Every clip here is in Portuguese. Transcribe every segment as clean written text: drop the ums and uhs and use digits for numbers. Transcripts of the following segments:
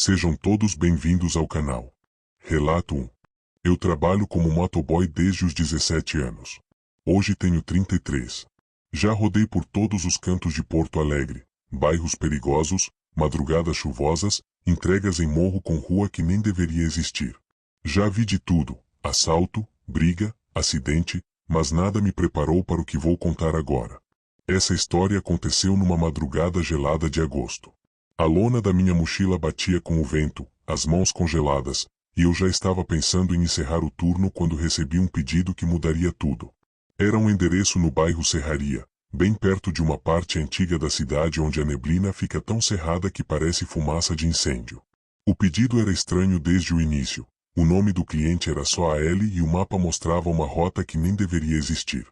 Sejam todos bem-vindos ao canal. Relato 1. Eu trabalho como motoboy desde os 17 anos. Hoje tenho 33. Já rodei por todos os cantos de Porto Alegre, bairros perigosos, madrugadas chuvosas, entregas em morro com rua que nem deveria existir. Já vi de tudo, assalto, briga, acidente, mas nada me preparou para o que vou contar agora. Essa história aconteceu numa madrugada gelada de agosto. A lona da minha mochila batia com o vento, as mãos congeladas, e eu já estava pensando em encerrar o turno quando recebi um pedido que mudaria tudo. Era um endereço no bairro Serraria, bem perto de uma parte antiga da cidade onde a neblina fica tão cerrada que parece fumaça de incêndio. O pedido era estranho desde o início. O nome do cliente era só AL e o mapa mostrava uma rota que nem deveria existir.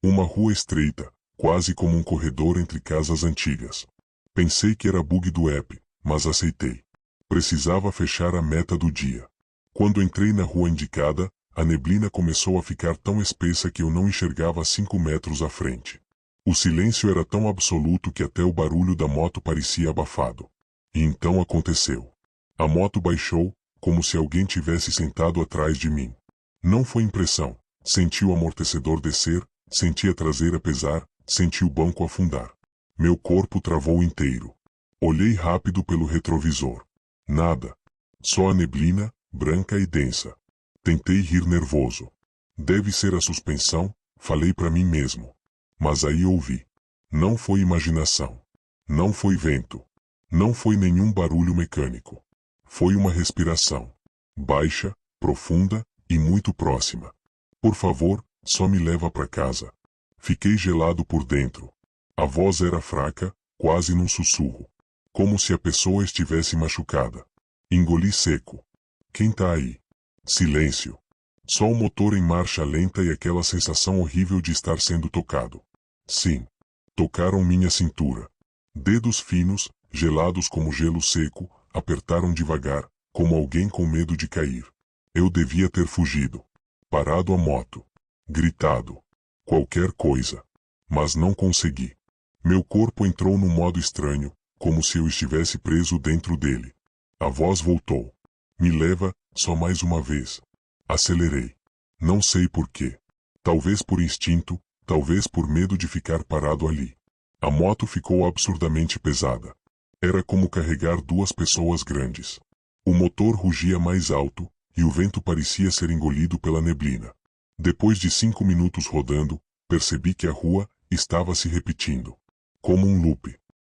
Uma rua estreita, quase como um corredor entre casas antigas. Pensei que era bug do app, mas aceitei. Precisava fechar a meta do dia. Quando entrei na rua indicada, a neblina começou a ficar tão espessa que eu não enxergava 5 metros à frente. O silêncio era tão absoluto que até o barulho da moto parecia abafado. E então aconteceu. A moto baixou, como se alguém tivesse sentado atrás de mim. Não foi impressão. Senti o amortecedor descer, senti a traseira pesar, senti o banco afundar. Meu corpo travou inteiro. Olhei rápido pelo retrovisor. Nada. Só a neblina, branca e densa. Tentei rir nervoso. Deve ser a suspensão, falei para mim mesmo. Mas aí ouvi. Não foi imaginação. Não foi vento. Não foi nenhum barulho mecânico. Foi uma respiração. Baixa, profunda e muito próxima. Por favor, só me leva para casa. Fiquei gelado por dentro. A voz era fraca, quase num sussurro. Como se a pessoa estivesse machucada. Engoli seco. Quem tá aí? Silêncio. Só o motor em marcha lenta e aquela sensação horrível de estar sendo tocado. Sim. Tocaram minha cintura. Dedos finos, gelados como gelo seco, apertaram devagar, como alguém com medo de cair. Eu devia ter fugido. Parado a moto. Gritado. Qualquer coisa. Mas não consegui. Meu corpo entrou num modo estranho, como se eu estivesse preso dentro dele. A voz voltou. Me leva, só mais uma vez. Acelerei. Não sei por quê. Talvez por instinto, talvez por medo de ficar parado ali. A moto ficou absurdamente pesada. Era como carregar 2 pessoas grandes. O motor rugia mais alto, e o vento parecia ser engolido pela neblina. Depois de 5 minutos rodando, percebi que a rua estava se repetindo. Como um loop.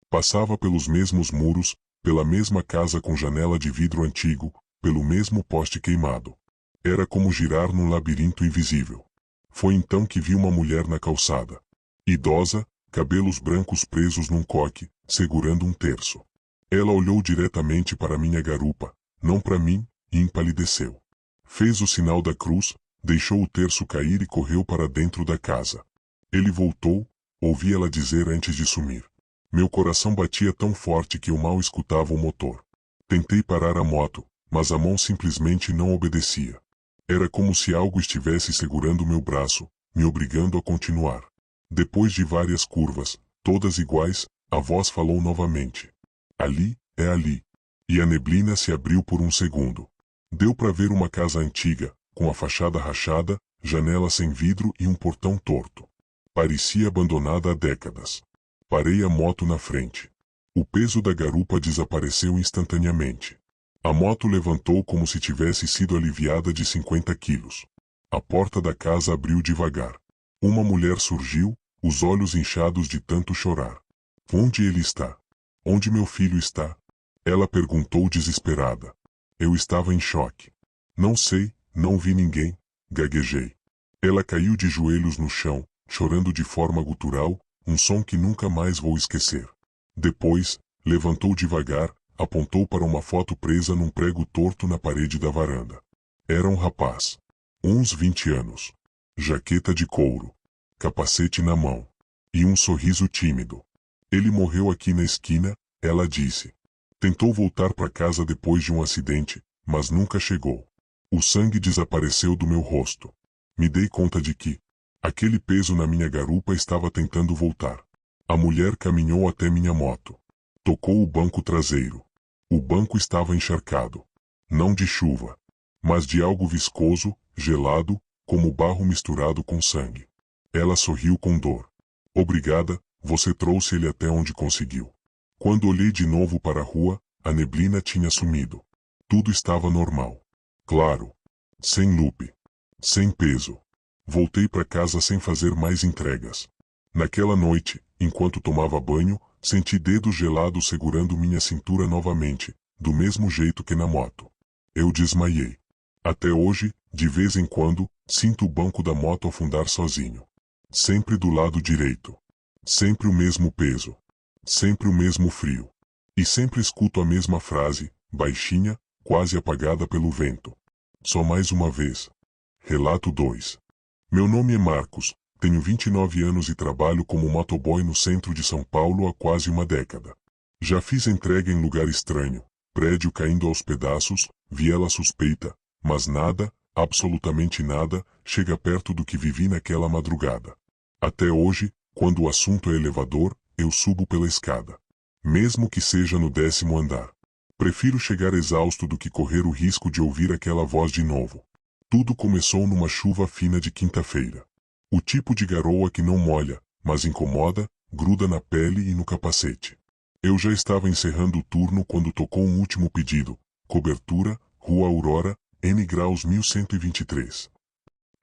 Passava pelos mesmos muros, pela mesma casa com janela de vidro antigo, pelo mesmo poste queimado. Era como girar num labirinto invisível. Foi então que vi uma mulher na calçada. Idosa, cabelos brancos presos num coque, segurando um terço. Ela olhou diretamente para minha garupa, não para mim, e empalideceu. Fez o sinal da cruz, deixou o terço cair e correu para dentro da casa. Ele voltou, ouvi ela dizer antes de sumir. Meu coração batia tão forte que eu mal escutava o motor. Tentei parar a moto, mas a mão simplesmente não obedecia. Era como se algo estivesse segurando meu braço, me obrigando a continuar. Depois de várias curvas, todas iguais, a voz falou novamente. Ali, é ali. E a neblina se abriu por um segundo. Deu para ver uma casa antiga, com a fachada rachada, janela sem vidro e um portão torto. Parecia abandonada há décadas. Parei a moto na frente. O peso da garupa desapareceu instantaneamente. A moto levantou como se tivesse sido aliviada de 50 quilos. A porta da casa abriu devagar. Uma mulher surgiu, os olhos inchados de tanto chorar. Onde ele está? Onde meu filho está? Ela perguntou desesperada. Eu estava em choque. Não sei, não vi ninguém, gaguejei. Ela caiu de joelhos no chão, chorando de forma gutural, um som que nunca mais vou esquecer. Depois, levantou devagar, apontou para uma foto presa num prego torto na parede da varanda. Era um rapaz. Uns 20 anos. Jaqueta de couro. Capacete na mão. E um sorriso tímido. Ele morreu aqui na esquina, ela disse. Tentou voltar para casa depois de um acidente, mas nunca chegou. O sangue desapareceu do meu rosto. Me dei conta de que aquele peso na minha garupa estava tentando voltar. A mulher caminhou até minha moto. Tocou o banco traseiro. O banco estava encharcado. Não de chuva, mas de algo viscoso, gelado, como barro misturado com sangue. Ela sorriu com dor. Obrigada, você trouxe ele até onde conseguiu. Quando olhei de novo para a rua, a neblina tinha sumido. Tudo estava normal. Claro. Sem Lupe. Sem peso. Voltei para casa sem fazer mais entregas. Naquela noite, enquanto tomava banho, senti dedos gelados segurando minha cintura novamente, do mesmo jeito que na moto. Eu desmaiei. Até hoje, de vez em quando, sinto o banco da moto afundar sozinho. Sempre do lado direito. Sempre o mesmo peso. Sempre o mesmo frio. E sempre escuto a mesma frase, baixinha, quase apagada pelo vento. Só mais uma vez. Relato 2. Meu nome é Marcos, tenho 29 anos e trabalho como motoboy no centro de São Paulo há quase uma década. Já fiz entrega em lugar estranho, prédio caindo aos pedaços, viela suspeita, mas nada, absolutamente nada, chega perto do que vivi naquela madrugada. Até hoje, quando o assunto é elevador, eu subo pela escada. Mesmo que seja no 10º andar. Prefiro chegar exausto do que correr o risco de ouvir aquela voz de novo. Tudo começou numa chuva fina de quinta-feira. O tipo de garoa que não molha, mas incomoda, gruda na pele e no capacete. Eu já estava encerrando o turno quando tocou um último pedido. Cobertura, Rua Aurora, N graus 1123.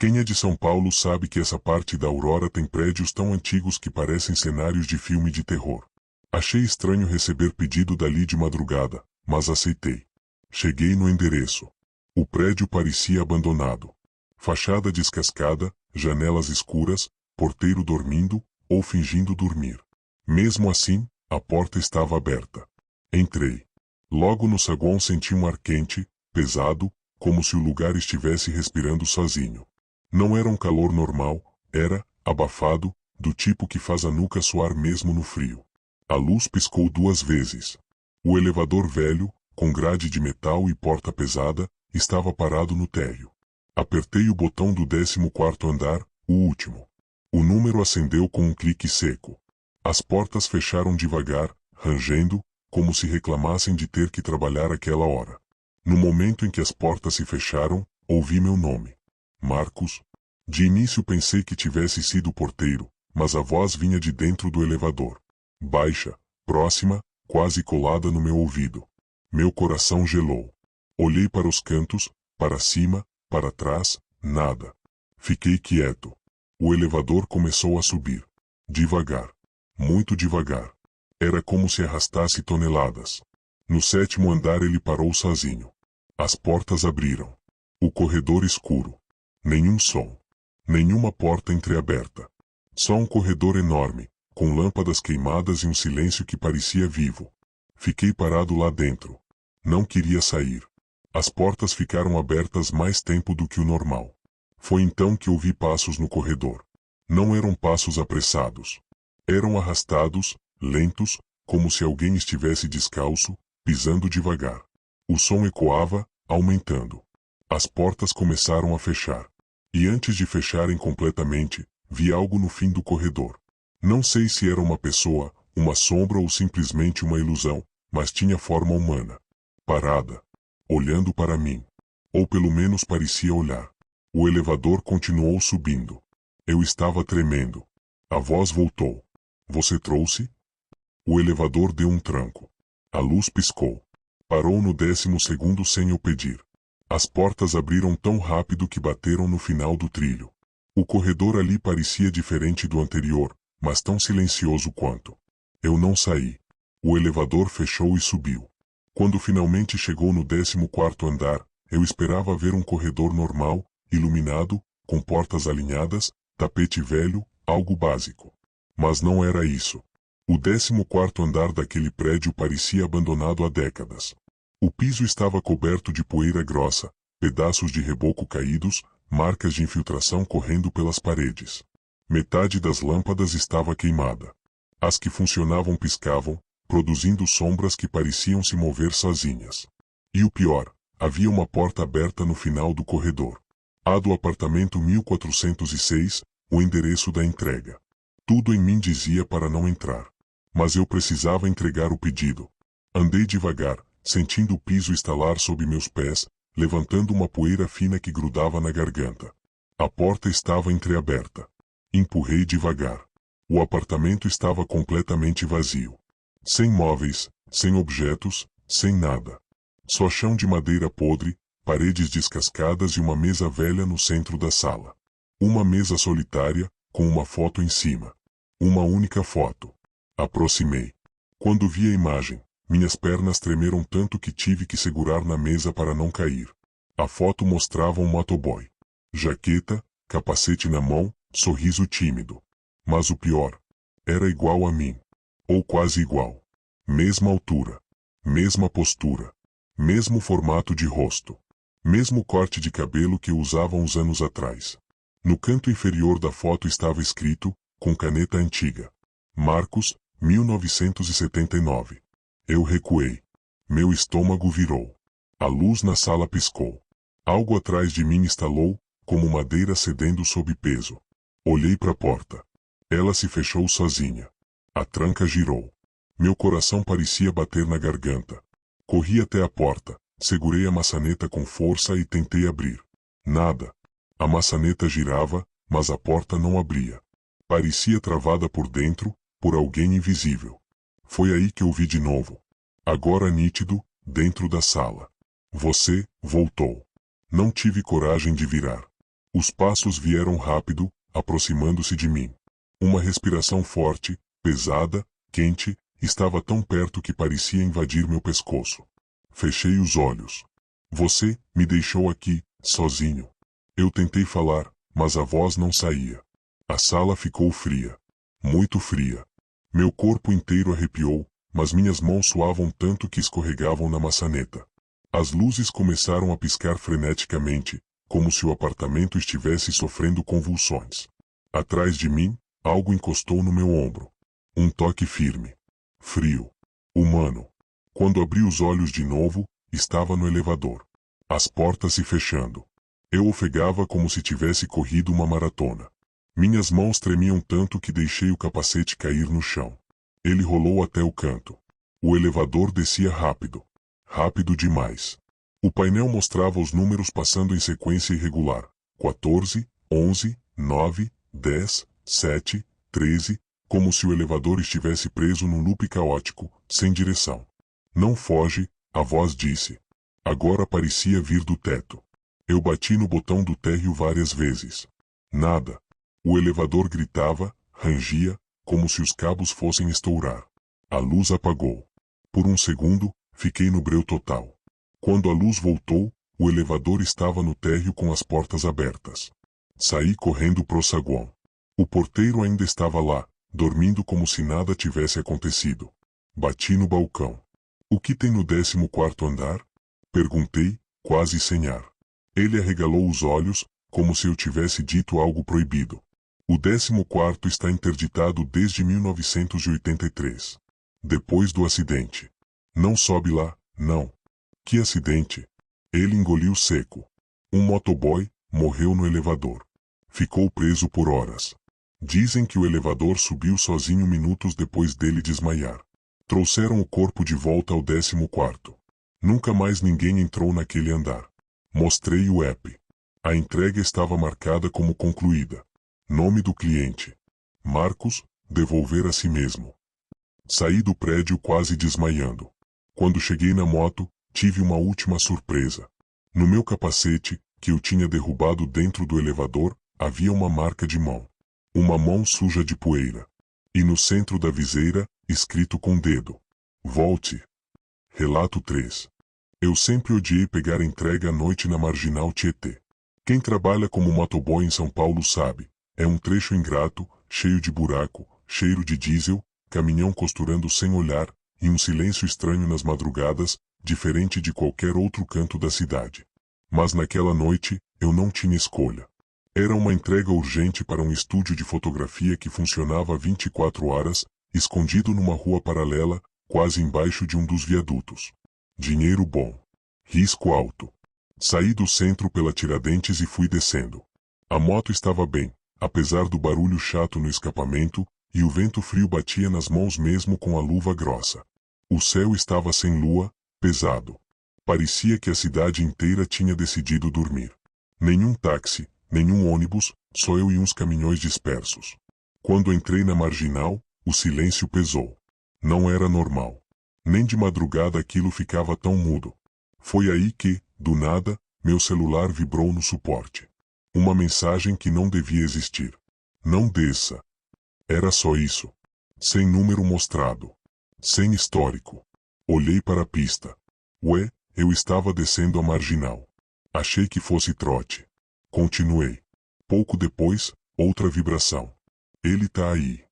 Quem é de São Paulo sabe que essa parte da Aurora tem prédios tão antigos que parecem cenários de filme de terror. Achei estranho receber pedido dali de madrugada, mas aceitei. Cheguei no endereço. O prédio parecia abandonado. Fachada descascada, janelas escuras, porteiro dormindo, ou fingindo dormir. Mesmo assim, a porta estava aberta. Entrei. Logo no saguão senti um ar quente, pesado, como se o lugar estivesse respirando sozinho. Não era um calor normal, era, abafado, do tipo que faz a nuca suar mesmo no frio. A luz piscou 2 vezes. O elevador velho, com grade de metal e porta pesada, estava parado no térreo. Apertei o botão do 14º andar, o último. O número acendeu com um clique seco. As portas fecharam devagar, rangendo, como se reclamassem de ter que trabalhar aquela hora. No momento em que as portas se fecharam, ouvi meu nome. Marcos. De início pensei que tivesse sido o porteiro, mas a voz vinha de dentro do elevador. Baixa, próxima, quase colada no meu ouvido. Meu coração gelou. Olhei para os cantos, para cima, para trás, nada. Fiquei quieto. O elevador começou a subir. Devagar. Muito devagar. Era como se arrastasse toneladas. No 7º andar ele parou sozinho. As portas abriram. O corredor escuro. Nenhum som. Nenhuma porta entreaberta. Só um corredor enorme, com lâmpadas queimadas e um silêncio que parecia vivo. Fiquei parado lá dentro. Não queria sair. As portas ficaram abertas mais tempo do que o normal. Foi então que ouvi passos no corredor. Não eram passos apressados. Eram arrastados, lentos, como se alguém estivesse descalço, pisando devagar. O som ecoava, aumentando. As portas começaram a fechar. E antes de fecharem completamente, vi algo no fim do corredor. Não sei se era uma pessoa, uma sombra ou simplesmente uma ilusão, mas tinha forma humana. Parada. Olhando para mim. Ou pelo menos parecia olhar. O elevador continuou subindo. Eu estava tremendo. A voz voltou. Você trouxe? O elevador deu um tranco. A luz piscou. Parou no 12º sem eu pedir. As portas abriram tão rápido que bateram no final do trilho. O corredor ali parecia diferente do anterior, mas tão silencioso quanto. Eu não saí. O elevador fechou e subiu. Quando finalmente chegou no 14º andar, eu esperava ver um corredor normal, iluminado, com portas alinhadas, tapete velho, algo básico. Mas não era isso. O 14º andar daquele prédio parecia abandonado há décadas. O piso estava coberto de poeira grossa, pedaços de reboco caídos, marcas de infiltração correndo pelas paredes. Metade das lâmpadas estava queimada. As que funcionavam piscavam, produzindo sombras que pareciam se mover sozinhas. E o pior, havia uma porta aberta no final do corredor. A do apartamento 1406, o endereço da entrega. Tudo em mim dizia para não entrar. Mas eu precisava entregar o pedido. Andei devagar, sentindo o piso estalar sob meus pés, levantando uma poeira fina que grudava na garganta. A porta estava entreaberta. Empurrei devagar. O apartamento estava completamente vazio. Sem móveis, sem objetos, sem nada. Só chão de madeira podre, paredes descascadas e uma mesa velha no centro da sala. Uma mesa solitária, com uma foto em cima. Uma única foto. Aproximei. Quando vi a imagem, minhas pernas tremeram tanto que tive que segurar na mesa para não cair. A foto mostrava um motoboy. Jaqueta, capacete na mão, sorriso tímido. Mas o pior, era igual a mim. Ou quase igual. Mesma altura. Mesma postura. Mesmo formato de rosto. Mesmo corte de cabelo que eu usava uns anos atrás. No canto inferior da foto estava escrito, com caneta antiga: Marcos, 1979. Eu recuei. Meu estômago virou. A luz na sala piscou. Algo atrás de mim estalou, como madeira cedendo sob peso. Olhei para a porta. Ela se fechou sozinha. A tranca girou. Meu coração parecia bater na garganta. Corri até a porta, segurei a maçaneta com força e tentei abrir. Nada. A maçaneta girava, mas a porta não abria. Parecia travada por dentro, por alguém invisível. Foi aí que eu vi de novo. Agora nítido, dentro da sala. Você voltou. Não tive coragem de virar. Os passos vieram rápido, aproximando-se de mim. Uma respiração forte, pesada, quente, estava tão perto que parecia invadir meu pescoço. Fechei os olhos. Você me deixou aqui, sozinho. Eu tentei falar, mas a voz não saía. A sala ficou fria. Muito fria. Meu corpo inteiro arrepiou, mas minhas mãos suavam tanto que escorregavam na maçaneta. As luzes começaram a piscar freneticamente, como se o apartamento estivesse sofrendo convulsões. Atrás de mim, algo encostou no meu ombro. Um toque firme. Frio. Humano. Quando abri os olhos de novo, estava no elevador. As portas se fechando. Eu ofegava como se tivesse corrido uma maratona. Minhas mãos tremiam tanto que deixei o capacete cair no chão. Ele rolou até o canto. O elevador descia rápido. Rápido demais. O painel mostrava os números passando em sequência irregular. 14, 11, 9, 10, 7, 13, como se o elevador estivesse preso num loop caótico, sem direção. Não foge, a voz disse. Agora parecia vir do teto. Eu bati no botão do térreo várias vezes. Nada. O elevador gritava, rangia, como se os cabos fossem estourar. A luz apagou. Por um segundo, fiquei no breu total. Quando a luz voltou, o elevador estava no térreo com as portas abertas. Saí correndo pro saguão. O porteiro ainda estava lá, dormindo como se nada tivesse acontecido. Bati no balcão. O que tem no 14º andar? Perguntei, quase sem ar. Ele arregalou os olhos, como se eu tivesse dito algo proibido. O 14º está interditado desde 1983. Depois do acidente. Não sobe lá, não. Que acidente? Ele engoliu seco. Um motoboy morreu no elevador. Ficou preso por horas. Dizem que o elevador subiu sozinho minutos depois dele desmaiar. Trouxeram o corpo de volta ao 14º. Nunca mais ninguém entrou naquele andar. Mostrei o app. A entrega estava marcada como concluída. Nome do cliente: Marcos, devolver a si mesmo. Saí do prédio quase desmaiando. Quando cheguei na moto, tive uma última surpresa. No meu capacete, que eu tinha derrubado dentro do elevador, havia uma marca de mão. Uma mão suja de poeira. E no centro da viseira, escrito com dedo: Volte. Relato 3. Eu sempre odiei pegar entrega à noite na Marginal Tietê. Quem trabalha como motoboy em São Paulo sabe, é um trecho ingrato, cheio de buraco, cheiro de diesel, caminhão costurando sem olhar, e um silêncio estranho nas madrugadas, diferente de qualquer outro canto da cidade. Mas naquela noite, eu não tinha escolha. Era uma entrega urgente para um estúdio de fotografia que funcionava 24 horas, escondido numa rua paralela, quase embaixo de um dos viadutos. Dinheiro bom. Risco alto. Saí do centro pela Tiradentes e fui descendo. A moto estava bem, apesar do barulho chato no escapamento, e o vento frio batia nas mãos mesmo com a luva grossa. O céu estava sem lua, pesado. Parecia que a cidade inteira tinha decidido dormir. Nenhum táxi, nenhum ônibus, só eu e uns caminhões dispersos. Quando entrei na marginal, o silêncio pesou. Não era normal. Nem de madrugada aquilo ficava tão mudo. Foi aí que, do nada, meu celular vibrou no suporte. Uma mensagem que não devia existir. Não desça. Era só isso. Sem número mostrado. Sem histórico. Olhei para a pista. Ué, eu estava descendo a marginal. Achei que fosse trote. Continuei. Pouco depois, outra vibração. Ele tá aí.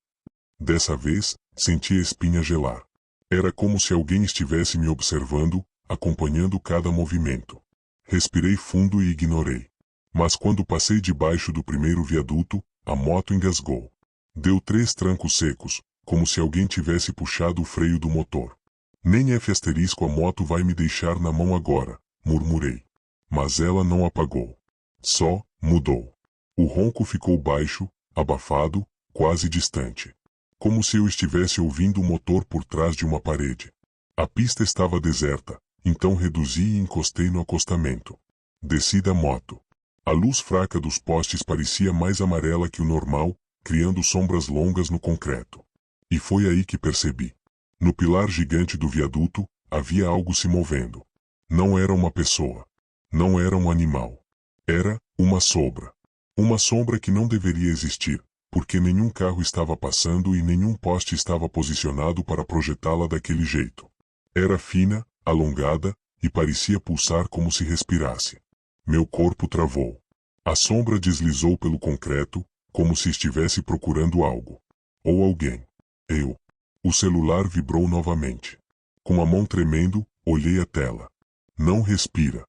Dessa vez, senti a espinha gelar. Era como se alguém estivesse me observando, acompanhando cada movimento. Respirei fundo e ignorei. Mas quando passei debaixo do primeiro viaduto, a moto engasgou. Deu 3 trancos secos, como se alguém tivesse puxado o freio do motor. Nem F*** a moto vai me deixar na mão agora, murmurei. Mas ela não apagou. Só, mudou. O ronco ficou baixo, abafado, quase distante. Como se eu estivesse ouvindo o motor por trás de uma parede. A pista estava deserta, então reduzi e encostei no acostamento. Desci da moto. A luz fraca dos postes parecia mais amarela que o normal, criando sombras longas no concreto. E foi aí que percebi. No pilar gigante do viaduto, havia algo se movendo. Não era uma pessoa. Não era um animal. Era uma sombra. Uma sombra que não deveria existir, porque nenhum carro estava passando e nenhum poste estava posicionado para projetá-la daquele jeito. Era fina, alongada, e parecia pulsar como se respirasse. Meu corpo travou. A sombra deslizou pelo concreto, como se estivesse procurando algo. Ou alguém. Eu. O celular vibrou novamente. Com a mão tremendo, olhei a tela. Não respira.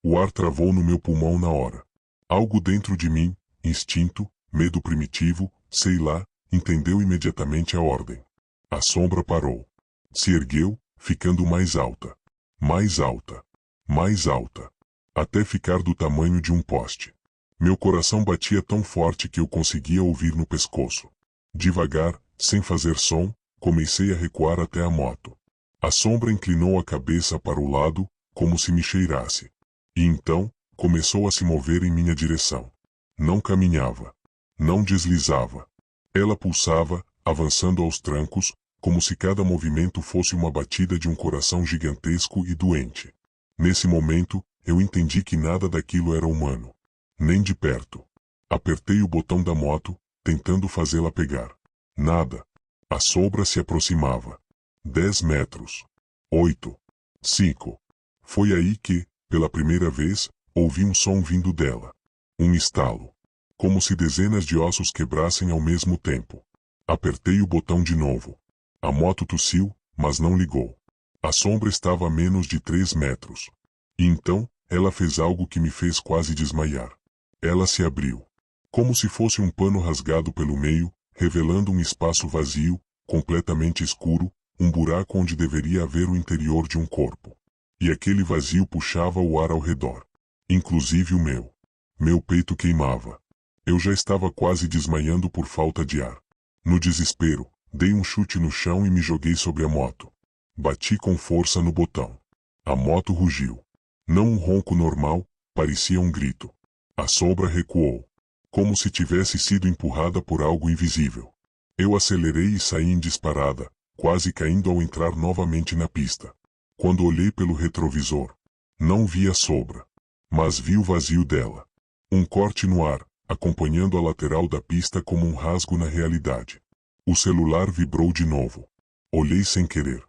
O ar travou no meu pulmão na hora. Algo dentro de mim, instinto, medo primitivo, sei lá, entendeu imediatamente a ordem. A sombra parou. Se ergueu, ficando mais alta. Mais alta. Mais alta. Até ficar do tamanho de um poste. Meu coração batia tão forte que eu conseguia ouvir no pescoço. Devagar, sem fazer som, comecei a recuar até a moto. A sombra inclinou a cabeça para o lado, como se me cheirasse. E então, começou a se mover em minha direção. Não caminhava. Não deslizava. Ela pulsava, avançando aos trancos, como se cada movimento fosse uma batida de um coração gigantesco e doente. Nesse momento, eu entendi que nada daquilo era humano. Nem de perto. Apertei o botão da moto, tentando fazê-la pegar. Nada. A sombra se aproximava. 10 metros. 8. 5. Foi aí que, pela primeira vez, ouvi um som vindo dela. Um estalo. Como se dezenas de ossos quebrassem ao mesmo tempo. Apertei o botão de novo. A moto tossiu, mas não ligou. A sombra estava a menos de 3 metros. E então, ela fez algo que me fez quase desmaiar. Ela se abriu. Como se fosse um pano rasgado pelo meio, revelando um espaço vazio, completamente escuro, um buraco onde deveria haver o interior de um corpo. E aquele vazio puxava o ar ao redor. Inclusive o meu. Meu peito queimava. Eu já estava quase desmaiando por falta de ar. No desespero, dei um chute no chão e me joguei sobre a moto. Bati com força no botão. A moto rugiu. Não um ronco normal, parecia um grito. A sombra recuou. Como se tivesse sido empurrada por algo invisível. Eu acelerei e saí em disparada, quase caindo ao entrar novamente na pista. Quando olhei pelo retrovisor, não vi a sombra, mas vi o vazio dela. Um corte no ar, acompanhando a lateral da pista como um rasgo na realidade. O celular vibrou de novo. Olhei sem querer.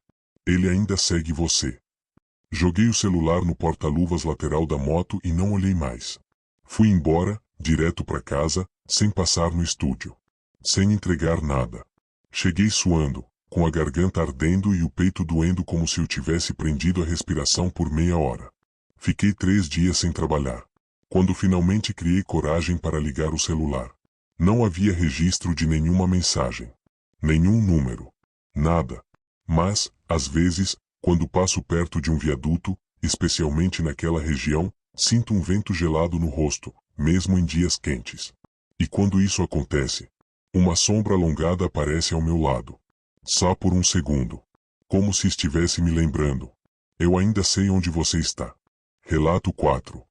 Ele ainda segue você. Joguei o celular no porta-luvas lateral da moto e não olhei mais. Fui embora, direto para casa, sem passar no estúdio. Sem entregar nada. Cheguei suando, com a garganta ardendo e o peito doendo como se eu tivesse prendido a respiração por meia hora. Fiquei 3 dias sem trabalhar. Quando finalmente criei coragem para ligar o celular. Não havia registro de nenhuma mensagem. Nenhum número. Nada. Mas, às vezes, quando passo perto de um viaduto, especialmente naquela região, sinto um vento gelado no rosto, mesmo em dias quentes. E quando isso acontece, uma sombra alongada aparece ao meu lado. Só por um segundo. Como se estivesse me lembrando. Eu ainda sei onde você está. Relato 4.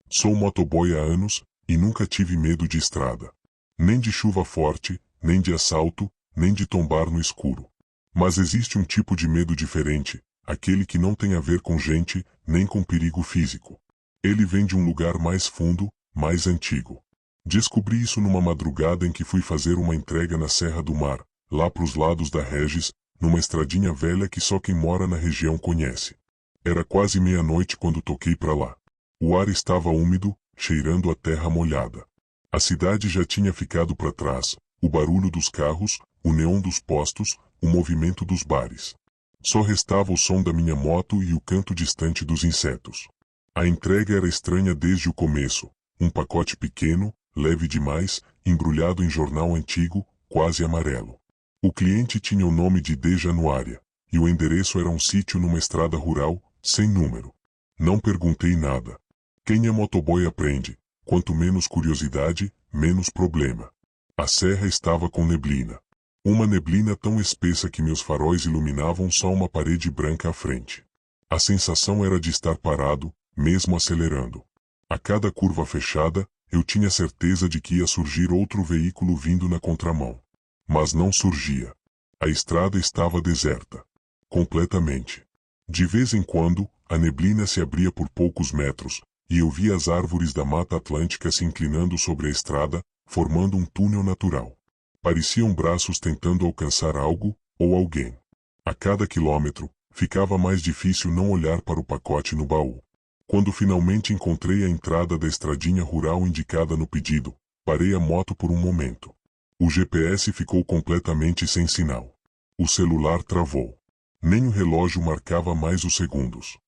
Sou motoboy há anos, e nunca tive medo de estrada. Nem de chuva forte, nem de assalto, nem de tombar no escuro. Mas existe um tipo de medo diferente, aquele que não tem a ver com gente, nem com perigo físico. Ele vem de um lugar mais fundo, mais antigo. Descobri isso numa madrugada em que fui fazer uma entrega na Serra do Mar, lá pros lados da Regis, numa estradinha velha que só quem mora na região conhece. Era quase meia-noite quando toquei pra lá. O ar estava úmido, cheirando a terra molhada. A cidade já tinha ficado para trás, o barulho dos carros, o neon dos postos, o movimento dos bares. Só restava o som da minha moto e o canto distante dos insetos. A entrega era estranha desde o começo, um pacote pequeno, leve demais, embrulhado em jornal antigo, quase amarelo. O cliente tinha o nome de De Januária, e o endereço era um sítio numa estrada rural, sem número. Não perguntei nada. Quem é motoboy aprende, quanto menos curiosidade, menos problema. A serra estava com neblina. Uma neblina tão espessa que meus faróis iluminavam só uma parede branca à frente. A sensação era de estar parado, mesmo acelerando. A cada curva fechada, eu tinha certeza de que ia surgir outro veículo vindo na contramão. Mas não surgia. A estrada estava deserta. Completamente. De vez em quando, a neblina se abria por poucos metros, e eu via as árvores da Mata Atlântica se inclinando sobre a estrada, formando um túnel natural. Pareciam braços tentando alcançar algo, ou alguém. A cada quilômetro, ficava mais difícil não olhar para o pacote no baú. Quando finalmente encontrei a entrada da estradinha rural indicada no pedido, parei a moto por um momento. O GPS ficou completamente sem sinal. O celular travou. Nem o relógio marcava mais os segundos.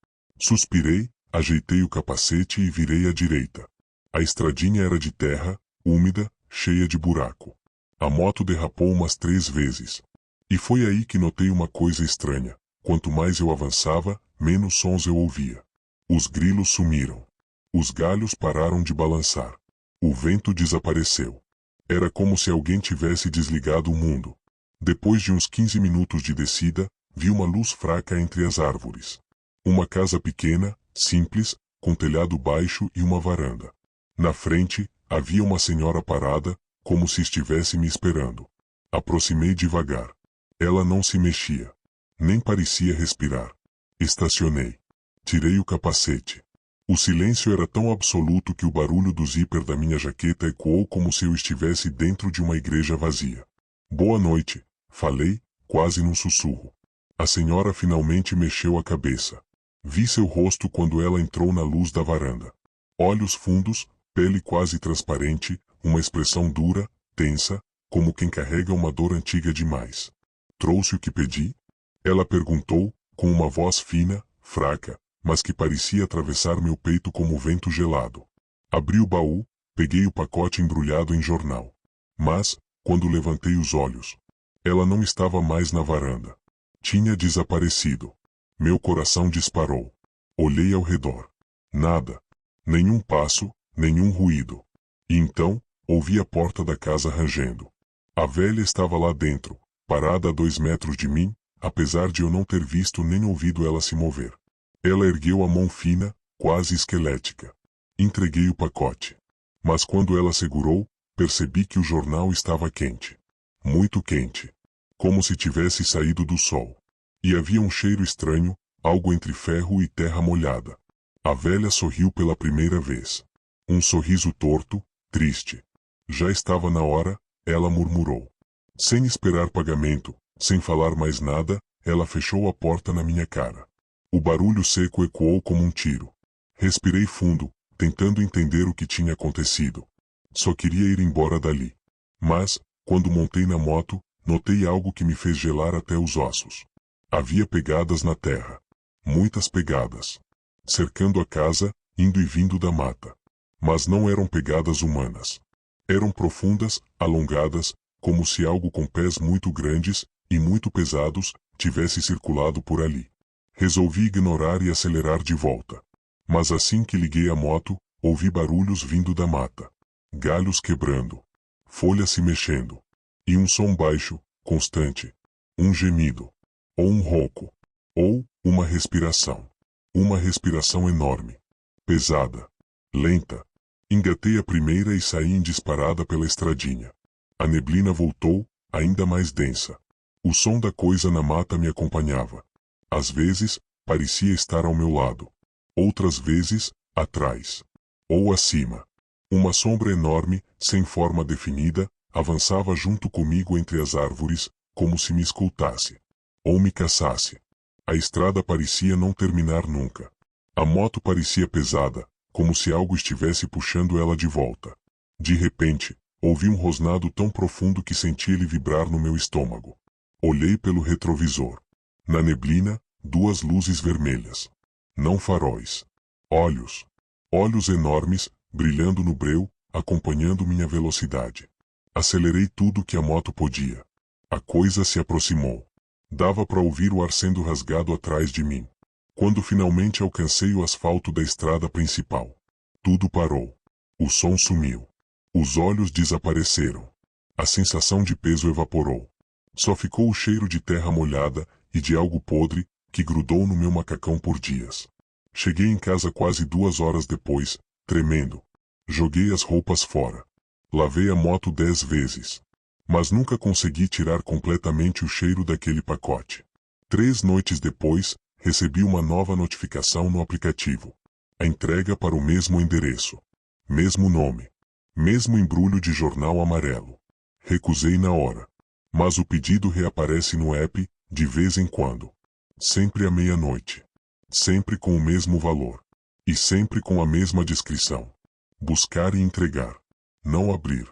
Suspirei, ajeitei o capacete e virei à direita. A estradinha era de terra, úmida, cheia de buraco. A moto derrapou umas 3 vezes. E foi aí que notei uma coisa estranha. Quanto mais eu avançava, menos sons eu ouvia. Os grilos sumiram. Os galhos pararam de balançar. O vento desapareceu. Era como se alguém tivesse desligado o mundo. Depois de uns 15 minutos de descida, vi uma luz fraca entre as árvores. Uma casa pequena, simples, com telhado baixo e uma varanda. Na frente, havia uma senhora parada, como se estivesse me esperando. Aproximei devagar. Ela não se mexia. Nem parecia respirar. Estacionei. Tirei o capacete. O silêncio era tão absoluto que o barulho do zíper da minha jaqueta ecoou como se eu estivesse dentro de uma igreja vazia. Boa noite, falei, quase num sussurro. A senhora finalmente mexeu a cabeça. Vi seu rosto quando ela entrou na luz da varanda. Olhos fundos, pele quase transparente, uma expressão dura, tensa, como quem carrega uma dor antiga demais. Trouxe o que pedi? Ela perguntou, com uma voz fina, fraca, mas que parecia atravessar meu peito como vento gelado. Abri o baú, peguei o pacote embrulhado em jornal. Mas, quando levantei os olhos, ela não estava mais na varanda. Tinha desaparecido. Meu coração disparou. Olhei ao redor. Nada. Nenhum passo, nenhum ruído. E então, ouvi a porta da casa rangendo. A velha estava lá dentro, parada a 2 metros de mim, apesar de eu não ter visto nem ouvido ela se mover. Ela ergueu a mão fina, quase esquelética. Entreguei o pacote. Mas quando ela segurou, percebi que o jornal estava quente. Muito quente. Como se tivesse saído do sol. E havia um cheiro estranho, algo entre ferro e terra molhada. A velha sorriu pela primeira vez. Um sorriso torto, triste. Já estava na hora, ela murmurou. Sem esperar pagamento, sem falar mais nada, ela fechou a porta na minha cara. O barulho seco ecoou como um tiro. Respirei fundo, tentando entender o que tinha acontecido. Só queria ir embora dali. Mas, quando montei na moto, notei algo que me fez gelar até os ossos. Havia pegadas na terra. Muitas pegadas. Cercando a casa, indo e vindo da mata. Mas não eram pegadas humanas. Eram profundas, alongadas, como se algo com pés muito grandes e muito pesados tivesse circulado por ali. Resolvi ignorar e acelerar de volta. Mas assim que liguei a moto, ouvi barulhos vindo da mata. Galhos quebrando. Folhas se mexendo. E um som baixo, constante. Um gemido. Ou um ronco. Ou uma respiração. Uma respiração enorme. Pesada. Lenta. Engatei a primeira e saí em disparada pela estradinha. A neblina voltou, ainda mais densa. O som da coisa na mata me acompanhava. Às vezes, parecia estar ao meu lado. Outras vezes, atrás. Ou acima. Uma sombra enorme, sem forma definida, avançava junto comigo entre as árvores, como se me escoltasse. Ou me caçasse. A estrada parecia não terminar nunca. A moto parecia pesada, como se algo estivesse puxando ela de volta. De repente, ouvi um rosnado tão profundo que senti ele vibrar no meu estômago. Olhei pelo retrovisor. Na neblina, duas luzes vermelhas. Não faróis. Olhos. Olhos enormes, brilhando no breu, acompanhando minha velocidade. Acelerei tudo que a moto podia. A coisa se aproximou. Dava para ouvir o ar sendo rasgado atrás de mim. Quando finalmente alcancei o asfalto da estrada principal, tudo parou. O som sumiu. Os olhos desapareceram. A sensação de peso evaporou. Só ficou o cheiro de terra molhada e de algo podre que grudou no meu macacão por dias. Cheguei em casa quase 2 horas depois, tremendo. Joguei as roupas fora. Lavei a moto 10 vezes. Mas nunca consegui tirar completamente o cheiro daquele pacote. 3 noites depois, recebi uma nova notificação no aplicativo. A entrega para o mesmo endereço. Mesmo nome. Mesmo embrulho de jornal amarelo. Recusei na hora. Mas o pedido reaparece no app, de vez em quando. Sempre à meia-noite. Sempre com o mesmo valor. E sempre com a mesma descrição. Buscar e entregar. Não abrir.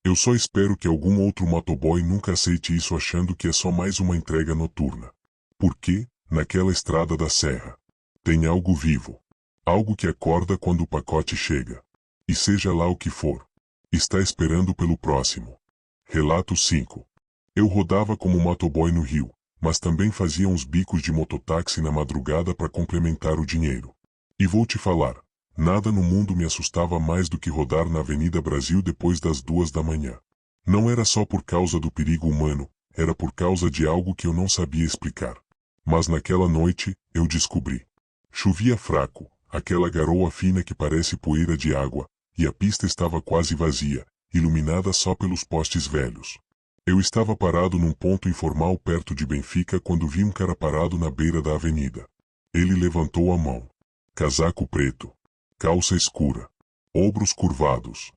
Eu só espero que algum outro motoboy nunca aceite isso achando que é só mais uma entrega noturna. Porque, naquela estrada da serra, tem algo vivo. Algo que acorda quando o pacote chega. E seja lá o que for, está esperando pelo próximo. Relato 5. Eu rodava como motoboy no Rio, mas também fazia uns bicos de mototáxi na madrugada para complementar o dinheiro. E vou te falar, nada no mundo me assustava mais do que rodar na Avenida Brasil depois das 2 da manhã. Não era só por causa do perigo humano, era por causa de algo que eu não sabia explicar. Mas naquela noite, eu descobri. Chovia fraco, aquela garoa fina que parece poeira de água, e a pista estava quase vazia, iluminada só pelos postes velhos. Eu estava parado num ponto informal perto de Benfica quando vi um cara parado na beira da avenida. Ele levantou a mão. Casaco preto. Calça escura. Ombros curvados.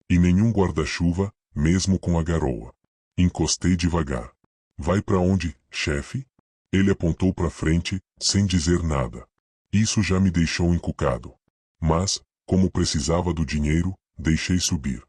E nenhum guarda-chuva, mesmo com a garoa. Encostei devagar. Vai pra onde, chefe? Ele apontou pra frente, sem dizer nada. Isso já me deixou encucado. Mas, como precisava do dinheiro, deixei subir.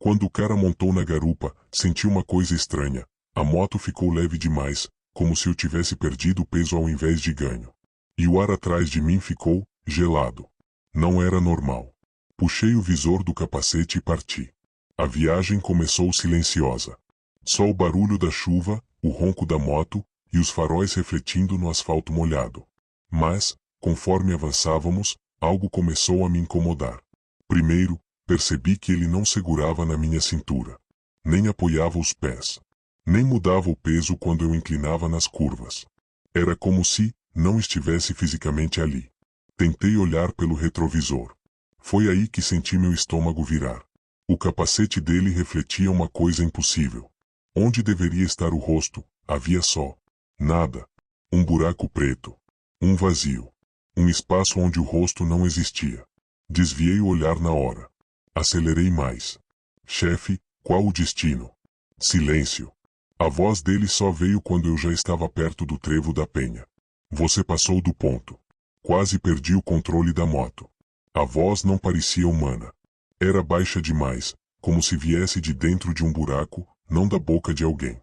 Quando o cara montou na garupa, senti uma coisa estranha. A moto ficou leve demais, como se eu tivesse perdido peso ao invés de ganho. E o ar atrás de mim ficou gelado. Não era normal. Puxei o visor do capacete e parti. A viagem começou silenciosa. Só o barulho da chuva, o ronco da moto e os faróis refletindo no asfalto molhado. Mas, conforme avançávamos, algo começou a me incomodar. Primeiro, percebi que ele não segurava na minha cintura. Nem apoiava os pés. Nem mudava o peso quando eu inclinava nas curvas. Era como se não estivesse fisicamente ali. Tentei olhar pelo retrovisor. Foi aí que senti meu estômago virar. O capacete dele refletia uma coisa impossível. Onde deveria estar o rosto, havia só nada. Um buraco preto. Um vazio. Um espaço onde o rosto não existia. Desviei o olhar na hora. Acelerei mais. Chefe, qual o destino? Silêncio. A voz dele só veio quando eu já estava perto do trevo da penha. Você passou do ponto. Quase perdi o controle da moto. A voz não parecia humana. Era baixa demais, como se viesse de dentro de um buraco, não da boca de alguém.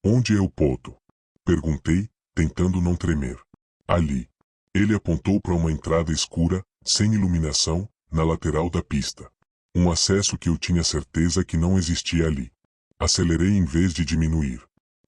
Onde é o ponto? Perguntei, tentando não tremer. Ali. Ele apontou para uma entrada escura, sem iluminação, na lateral da pista. Um acesso que eu tinha certeza que não existia ali. Acelerei em vez de diminuir.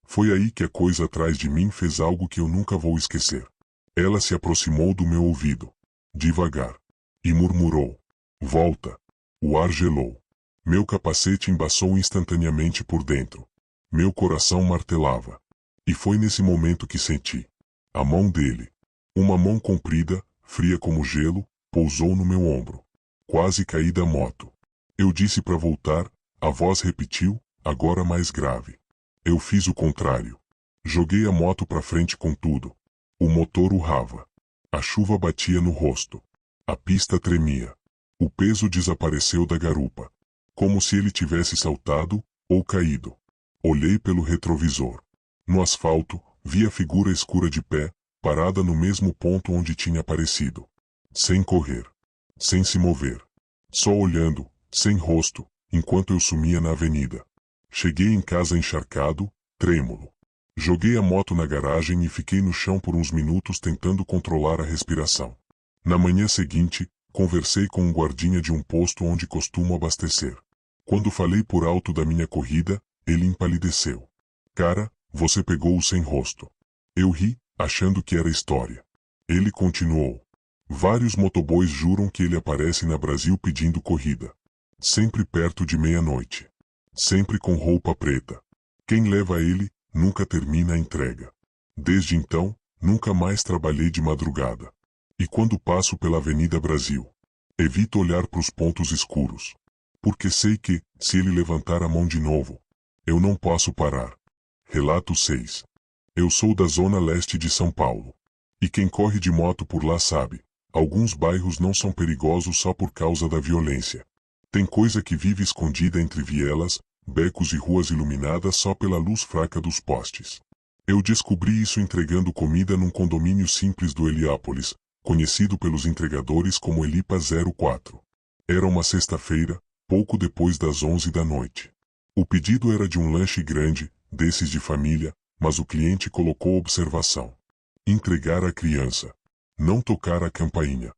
Foi aí que a coisa atrás de mim fez algo que eu nunca vou esquecer. Ela se aproximou do meu ouvido. Devagar. E murmurou. Volta. O ar gelou. Meu capacete embaçou instantaneamente por dentro. Meu coração martelava. E foi nesse momento que senti. A mão dele. Uma mão comprida, fria como gelo, pousou no meu ombro. Quase caí da moto. Eu disse para voltar, a voz repetiu, agora mais grave. Eu fiz o contrário. Joguei a moto para frente com tudo. O motor urrava. A chuva batia no rosto. A pista tremia. O peso desapareceu da garupa. Como se ele tivesse saltado, ou caído. Olhei pelo retrovisor. No asfalto, vi a figura escura de pé, parada no mesmo ponto onde tinha aparecido. Sem correr. Sem se mover. Só olhando, sem rosto, enquanto eu sumia na avenida. Cheguei em casa encharcado, trêmulo. Joguei a moto na garagem e fiquei no chão por uns minutos tentando controlar a respiração. Na manhã seguinte, conversei com um guardinha de um posto onde costumo abastecer. Quando falei por alto da minha corrida, ele empalideceu. Cara, você pegou-o sem rosto. Eu ri, achando que era história. Ele continuou. Vários motoboys juram que ele aparece na Brasil pedindo corrida. Sempre perto de meia-noite. Sempre com roupa preta. Quem leva ele, nunca termina a entrega. Desde então, nunca mais trabalhei de madrugada. E quando passo pela Avenida Brasil, evito olhar para os pontos escuros. Porque sei que, se ele levantar a mão de novo, eu não posso parar. Relato 6. Eu sou da zona leste de São Paulo. E quem corre de moto por lá sabe, alguns bairros não são perigosos só por causa da violência. Tem coisa que vive escondida entre vielas, becos e ruas iluminadas só pela luz fraca dos postes. Eu descobri isso entregando comida num condomínio simples do Heliópolis, conhecido pelos entregadores como Elipa 04. Era uma sexta-feira, pouco depois das 11 da noite. O pedido era de um lanche grande, desses de família, mas o cliente colocou observação. Entregar a criança. Não tocar a campainha.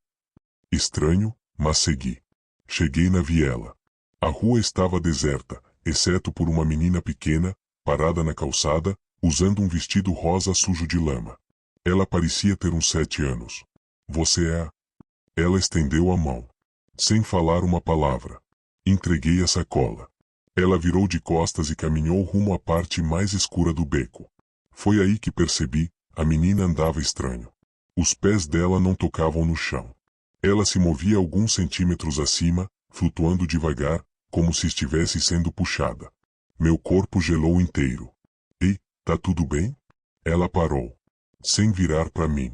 Estranho, mas segui. Cheguei na viela. A rua estava deserta, exceto por uma menina pequena, parada na calçada, usando um vestido rosa sujo de lama. Ela parecia ter uns 7 anos. Você é a... Ela estendeu a mão. Sem falar uma palavra. Entreguei a sacola. Ela virou de costas e caminhou rumo à parte mais escura do beco. Foi aí que percebi, a menina andava estranho. Os pés dela não tocavam no chão. Ela se movia alguns centímetros acima, flutuando devagar, como se estivesse sendo puxada. Meu corpo gelou inteiro. Ei, tá tudo bem? Ela parou. Sem virar para mim.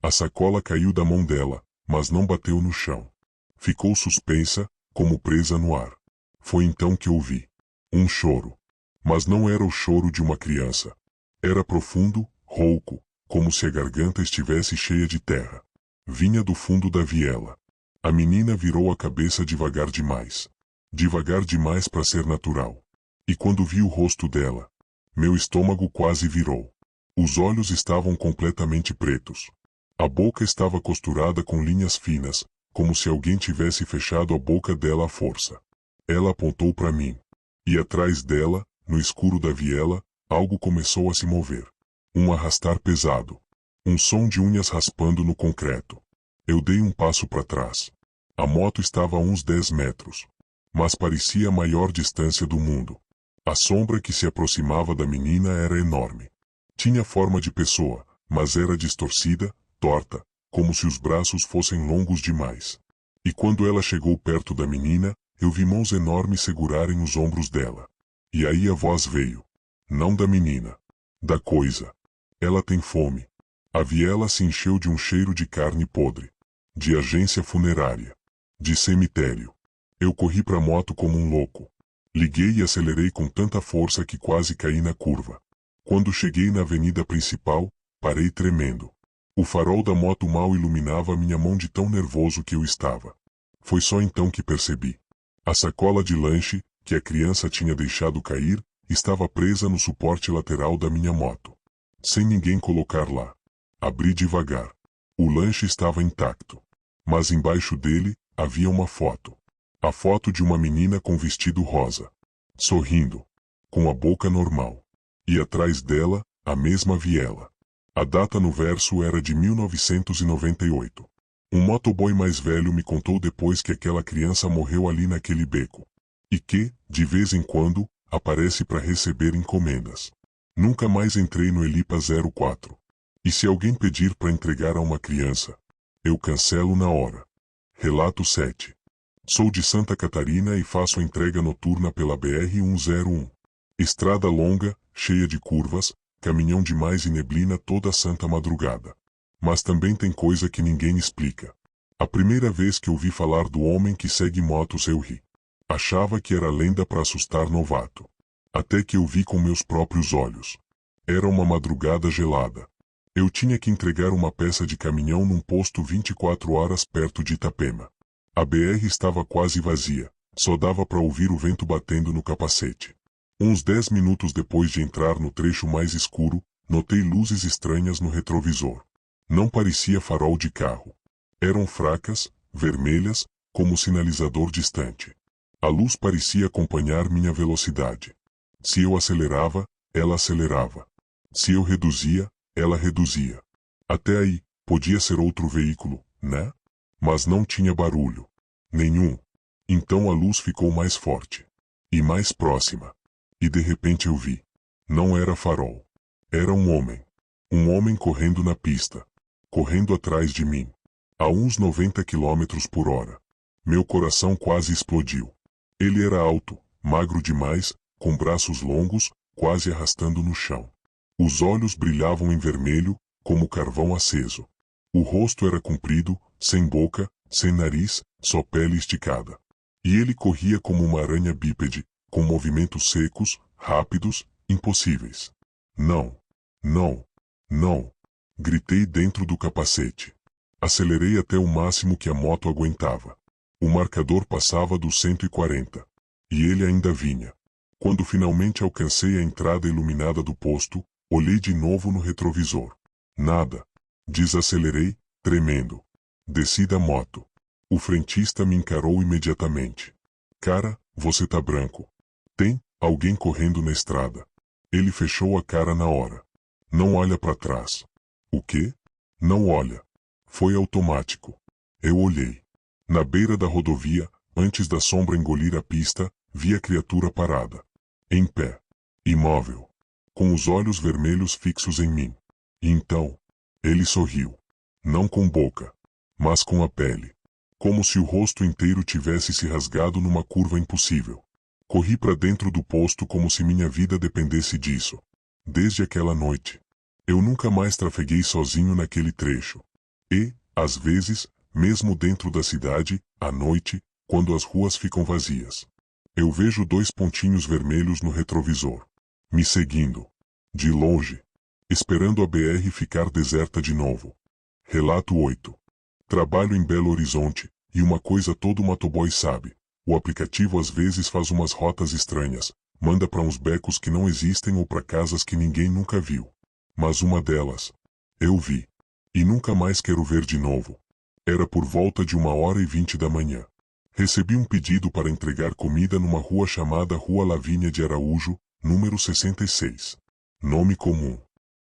A sacola caiu da mão dela, mas não bateu no chão. Ficou suspensa, como presa no ar. Foi então que ouvi. Um choro. Mas não era o choro de uma criança. Era profundo, rouco, como se a garganta estivesse cheia de terra. Vinha do fundo da viela. A menina virou a cabeça devagar demais. Devagar demais para ser natural. E quando vi o rosto dela, meu estômago quase virou. Os olhos estavam completamente pretos. A boca estava costurada com linhas finas, como se alguém tivesse fechado a boca dela à força. Ela apontou para mim. E atrás dela, no escuro da viela, algo começou a se mover. Um arrastar pesado. Um som de unhas raspando no concreto. Eu dei um passo para trás. A moto estava a uns 10 metros. Mas parecia a maior distância do mundo. A sombra que se aproximava da menina era enorme. Tinha forma de pessoa, mas era distorcida, torta, como se os braços fossem longos demais. E quando ela chegou perto da menina, eu vi mãos enormes segurarem os ombros dela. E aí a voz veio. Não da menina. Da coisa. Ela tem fome. A viela se encheu de um cheiro de carne podre. De agência funerária. De cemitério. Eu corri para a moto como um louco. Liguei e acelerei com tanta força que quase caí na curva. Quando cheguei na avenida principal, parei tremendo. O farol da moto mal iluminava minha mão de tão nervoso que eu estava. Foi só então que percebi. A sacola de lanche, que a criança tinha deixado cair, estava presa no suporte lateral da minha moto. Sem ninguém colocar lá. Abri devagar. O lanche estava intacto. Mas embaixo dele, havia uma foto. A foto de uma menina com vestido rosa. Sorrindo. Com a boca normal. E atrás dela, a mesma viela. A data no verso era de 1998. Um motoboy mais velho me contou depois que aquela criança morreu ali naquele beco. E que, de vez em quando, aparece para receber encomendas. Nunca mais entrei no Elipa 04. E se alguém pedir para entregar a uma criança, Eu cancelo na hora. Relato 7. Sou de Santa Catarina e faço a entrega noturna pela BR-101. Estrada longa, cheia de curvas, caminhão demais e neblina toda a santa madrugada. Mas também tem coisa que ninguém explica. A primeira vez que ouvi falar do homem que segue motos eu ri. Achava que era lenda para assustar novato. Até que eu vi com meus próprios olhos. Era uma madrugada gelada. Eu tinha que entregar uma peça de caminhão num posto 24 horas perto de Itapema. A BR estava quase vazia, só dava para ouvir o vento batendo no capacete. Uns 10 minutos depois de entrar no trecho mais escuro, notei luzes estranhas no retrovisor. Não parecia farol de carro. Eram fracas, vermelhas, como sinalizador distante. A luz parecia acompanhar minha velocidade. Se eu acelerava, ela acelerava. Se eu reduzia, ela reduzia. Até aí, podia ser outro veículo, né? Mas não tinha barulho. Nenhum. Então a luz ficou mais forte. E mais próxima. E de repente eu vi. Não era farol. Era um homem. Um homem correndo na pista. Correndo atrás de mim. A uns 90 km por hora. Meu coração quase explodiu. Ele era alto, magro demais, com braços longos, quase arrastando no chão. Os olhos brilhavam em vermelho, como carvão aceso. O rosto era comprido, sem boca, sem nariz, só pele esticada. E ele corria como uma aranha bípede, com movimentos secos, rápidos, impossíveis. Não. Não. Não. Gritei dentro do capacete. Acelerei até o máximo que a moto aguentava. O marcador passava dos 140. E ele ainda vinha. Quando finalmente alcancei a entrada iluminada do posto, olhei de novo no retrovisor. Nada. Desacelerei, tremendo. Desci da moto. O frentista me encarou imediatamente. Cara, você tá branco. Tem alguém correndo na estrada. Ele fechou a cara na hora. Não olha para trás. O quê? Não olha. Foi automático. Eu olhei. Na beira da rodovia, antes da sombra engolir a pista, vi a criatura parada. Em pé. Imóvel. Com os olhos vermelhos fixos em mim. E então, ele sorriu. Não com boca, mas com a pele. Como se o rosto inteiro tivesse se rasgado numa curva impossível. Corri para dentro do posto como se minha vida dependesse disso. Desde aquela noite. Eu nunca mais trafeguei sozinho naquele trecho. E, às vezes, mesmo dentro da cidade, à noite, quando as ruas ficam vazias. Eu vejo 2 pontinhos vermelhos no retrovisor. Me seguindo. De longe. Esperando a BR ficar deserta de novo. Relato 8. Trabalho em Belo Horizonte, e uma coisa todo motoboy sabe. O aplicativo às vezes faz umas rotas estranhas, manda para uns becos que não existem ou para casas que ninguém nunca viu. Mas uma delas, eu vi. E nunca mais quero ver de novo. Era por volta de 1h20 da manhã. Recebi um pedido para entregar comida numa rua chamada Rua Lavínia de Araújo, número 66. Nome comum.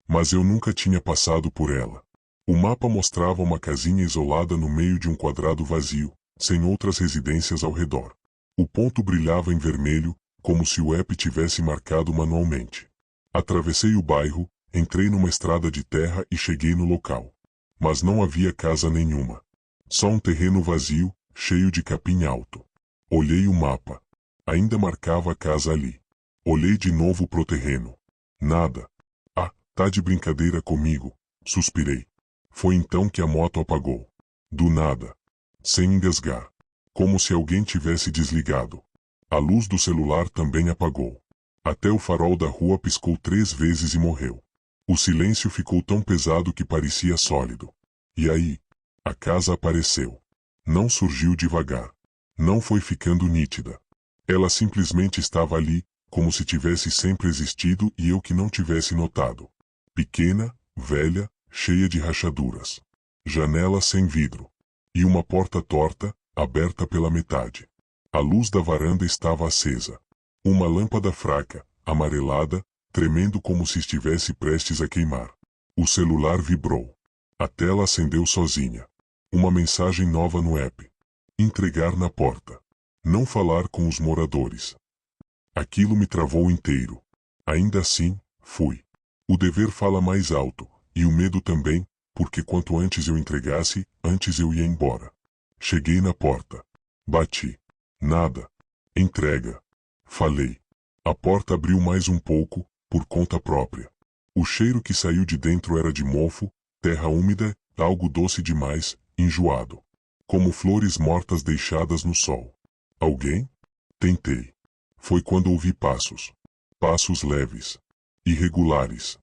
Mas eu nunca tinha passado por ela. O mapa mostrava uma casinha isolada no meio de um quadrado vazio, sem outras residências ao redor. O ponto brilhava em vermelho, como se o app tivesse marcado manualmente. Atravessei o bairro, entrei numa estrada de terra e cheguei no local. Mas não havia casa nenhuma. Só um terreno vazio, cheio de capim alto. Olhei o mapa. Ainda marcava a casa ali. Olhei de novo pro terreno. Nada. Ah, tá de brincadeira comigo, suspirei. Foi então que a moto apagou. Do nada. Sem engasgar. Como se alguém tivesse desligado. A luz do celular também apagou. Até o farol da rua piscou 3 vezes e morreu. O silêncio ficou tão pesado que parecia sólido. E aí? A casa apareceu. Não surgiu devagar. Não foi ficando nítida. Ela simplesmente estava ali, como se tivesse sempre existido e eu que não tivesse notado. Pequena, velha, cheia de rachaduras. Janela sem vidro. E uma porta torta, aberta pela metade. A luz da varanda estava acesa. Uma lâmpada fraca, amarelada, tremendo como se estivesse prestes a queimar. O celular vibrou. A tela acendeu sozinha. Uma mensagem nova no app. Entregar na porta. Não falar com os moradores. Aquilo me travou inteiro. Ainda assim, fui. O dever fala mais alto, e o medo também, porque quanto antes eu entregasse, antes eu ia embora. Cheguei na porta. Bati. Nada. Entrega. Falei. A porta abriu mais um pouco, por conta própria. O cheiro que saiu de dentro era de mofo, terra úmida, algo doce demais, enjoado. Como flores mortas deixadas no sol. Alguém? Tentei. Foi quando ouvi passos. Passos leves. Irregulares.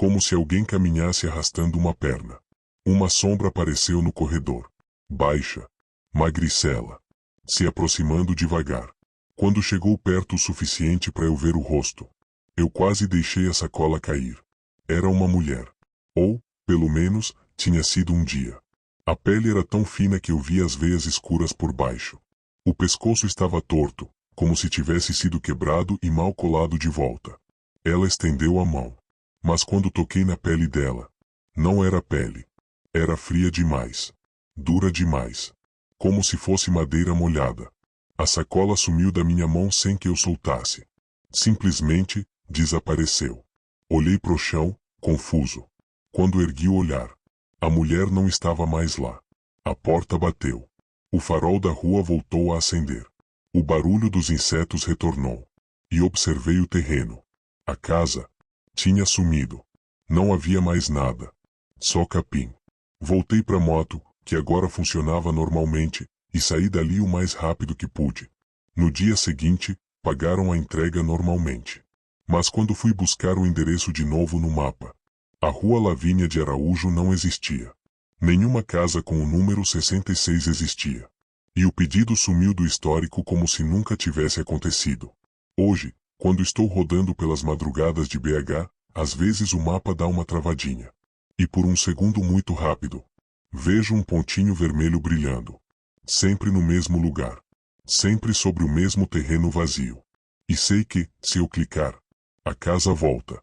Como se alguém caminhasse arrastando uma perna. Uma sombra apareceu no corredor. Baixa. Magricela. Se aproximando devagar. Quando chegou perto o suficiente para eu ver o rosto, eu quase deixei a sacola cair. Era uma mulher. Ou, pelo menos, tinha sido um dia. A pele era tão fina que eu via as veias escuras por baixo. O pescoço estava torto, como se tivesse sido quebrado e mal colado de volta. Ela estendeu a mão. Mas quando toquei na pele dela, não era pele. Era fria demais. Dura demais. Como se fosse madeira molhada. A sacola sumiu da minha mão sem que eu soltasse. Simplesmente, desapareceu. Olhei pro chão, confuso. Quando ergui o olhar, a mulher não estava mais lá. A porta bateu. O farol da rua voltou a acender. O barulho dos insetos retornou. E observei o terreno. A casa tinha sumido. Não havia mais nada. Só capim. Voltei pra moto, que agora funcionava normalmente, e saí dali o mais rápido que pude. No dia seguinte, pagaram a entrega normalmente. Mas quando fui buscar o endereço de novo no mapa, a Rua Lavínia de Araújo não existia. Nenhuma casa com o número 66 existia. E o pedido sumiu do histórico como se nunca tivesse acontecido. Hoje, quando estou rodando pelas madrugadas de BH, às vezes o mapa dá uma travadinha. E por um segundo muito rápido, vejo um pontinho vermelho brilhando. Sempre no mesmo lugar. Sempre sobre o mesmo terreno vazio. E sei que, se eu clicar, a casa volta.